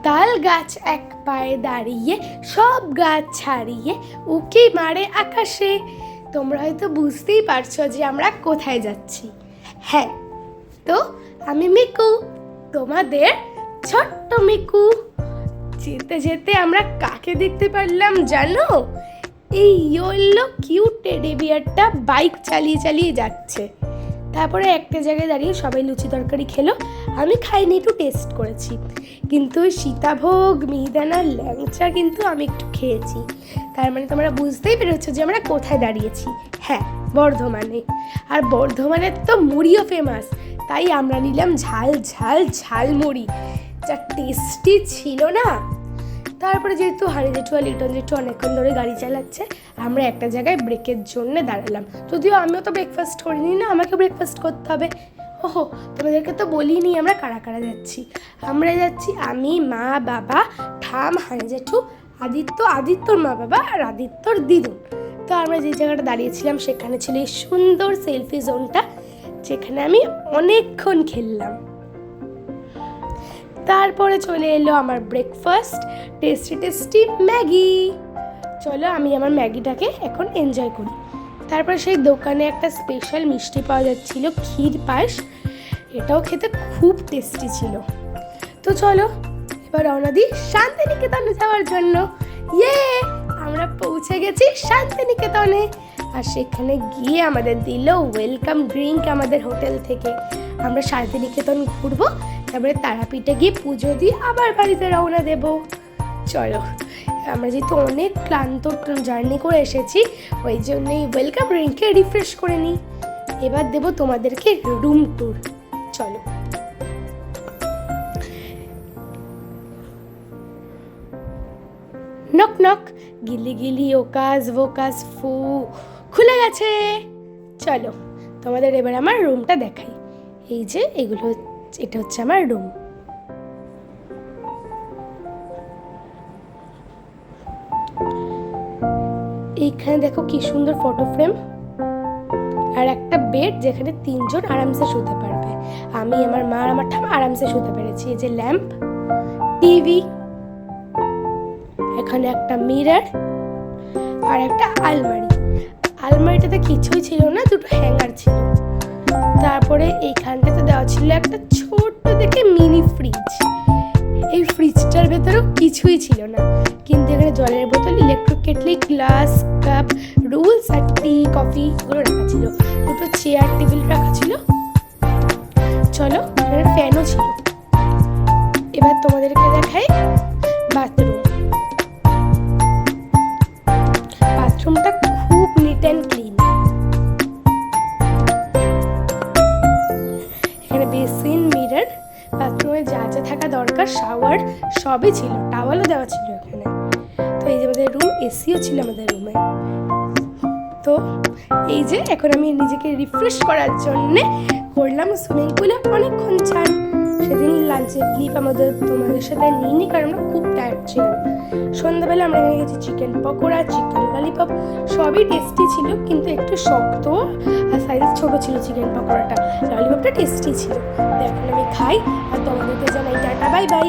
তাল গাছ এক পায়ে দাঁড়িয়ে সব গাছ ছাড়িয়ে উকি মারে আকাশে। তোমরা হয়তো বুঝতেই পারছো যে আমরা কোথায় যাচ্ছি। হ্যাঁ, তো আমি মিকু, তোমাদের ছোট্ট মিকু। যেতে যেতে আমরা কাকে দেখতে পারলাম জানো? এই ইয়েলো কিউট টেডি বিয়ারটা বাইক চালিয়ে চালিয়ে যাচ্ছে। তারপরে একটা জায়গায় দাঁড়িয়ে সবাই লুচি তরকারি খেলো, আমি খাইনি, একটু টেস্ট করেছি। কিন্তু সীতাভোগ, মিহিদানা, ল্যাংচা কিন্তু আমি একটু খেয়েছি। তার মানে তোমরা বুঝতেই পেরেছো যে আমরা কোথায় দাঁড়িয়েছি। হ্যাঁ, বর্ধমানে। আর বর্ধমানের তো মুড়িও ফেমাস, তাই আমরা নিলাম ঝাল ঝাল ঝালমুড়ি, যা টেস্টি ছিল না। তারপরে যেহেতু হানি জেঠু আর লিটন জেঠু অনেকক্ষণ ধরে গাড়ি চালাচ্ছে, আমরা একটা জায়গায় ব্রেকের জন্য দাঁড়ালাম। যদিও আমিও তো ব্রেকফাস্ট করিনি না, আমাকে ব্রেকফাস্ট করতে হবে। ওহো, তোমাদেরকে তো বলিনি আমরা কারা কারা যাচ্ছি। আমরা যাচ্ছি আমি, মা, বাবা, ঠাম, হানি জেঠু, আদিত্যর মা বাবা আর আদিত্যর দিদুন। তো আমরা যে জায়গাটা দাঁড়িয়েছিলাম সেখানে ছিল এই সুন্দর সেলফি জোনটা, যেখানে আমি অনেকক্ষণ খেললাম। তারপরে চলে এলো আমার ব্রেকফাস্ট, টেস্টি টেস্টি ম্যাগি। চলো আমি আমার ম্যাগিটাকে এখন এনজয় করি। তারপরে সেই দোকানে একটা স্পেশাল মিষ্টি পাওয়া যাচ্ছিল, ক্ষীর পায়েস, এটাও খেতে খুব টেস্টি ছিল। তো চলো এবার রওনা দিই শান্তিনিকেতনে যাওয়ার জন্য। আমরা পৌঁছে গেছি শান্তিনিকেতনে। আর সেখানে গিয়ে আমাদের দিল ওয়েলকাম ড্রিঙ্ক আমাদের হোটেল থেকে। আমরা শান্তিনিকেতন ঘুরবো, তারপরে তারাপীঠে গিয়ে পুজো দিয়ে আবার বাড়িতে রওনা দেব। চলো, আমরা যেহেতু অনেক ক্লান্ত জার্নি করে এসেছি, ওই জন্যই ওয়েলকাম ড্রিঙ্কে রিফ্রেশ করে নিই। এবার দেব তোমাদেরকে রুম ট্যুর। চলো। নক নক, গিলি গিলি ওকাজ ভোকাজ ফু, খুলে গেছে। চলো তোমাদের এবার আমার রুমটা দেখাই। এই যে এগুলো, এটা হচ্ছে আমার রুম। এইখানে দেখো কি সুন্দর ফটো ফ্রেম আর একটা বেড, যেখানে 3 জন আরামসে শুতে পারবে। আমি, আমার মা আর আমার ঠাম আরামসে শুতে পেরেছি। এই যে ল্যাম্প, টিভি, এখানে একটা মিরর আর একটা আলমারি। আলমারিটাতে কিছুই ছিল না, 2টো হ্যাঙ্গার ছিল। তারপরে এইখানটাতে দেওয়া ছিল একটা ছোট্ট দেখে মিনি ফ্রিজ। এই ফ্রিজটার ভেতরেও কিছুই ছিল না, কিন্তু এখানে জলের বোতল, ইলেকট্রিক কেটলি, গ্লাস, কাপ, রুলস আর টি, কফি এগুলো রাখা ছিল। 2টো চেয়ার টেবিল রাখা ছিল। চলো, এখানে ফ্যানও ছিল। এবার তোমাদেরকে দেখাই বাথরুম। বাথরুমটা খুব নিট অ্যান্ড ক্লিন। এখানে বেসিন, মিরর, বাথরুমে যা যা থাকা দরকার, শাওয়ার সবই ছিল, টাওয়ালও দেওয়া ছিল এখানে। তো এই যে আমাদের রুম, এসিও ছিল আমাদের রুমে। তো এই যে এখন আমি নিজেকে রিফ্রেশ করার জন্যে করলাম সুইমিং পুলে অনেকক্ষণ চান। সেদিন লাঞ্চের ক্লিপ তোমাদের সাথে নিইনি, কারণ আমরা খুব টায়ার্ড ছিলাম। সন্ধ্যাবেলা আমরা এখানে গেছি চিকেন পকোড়া, চিকেন ললিপপ, সবই টেস্টি ছিল, কিন্তু একটু শক্ত আর সাইজ ছোট ছিল চিকেন পকোড়াটা। ললিপপটা টেস্টি ছিল। এখন আমি খাই আর তোমাদেরকে জানাই টাটা, বাই বাই।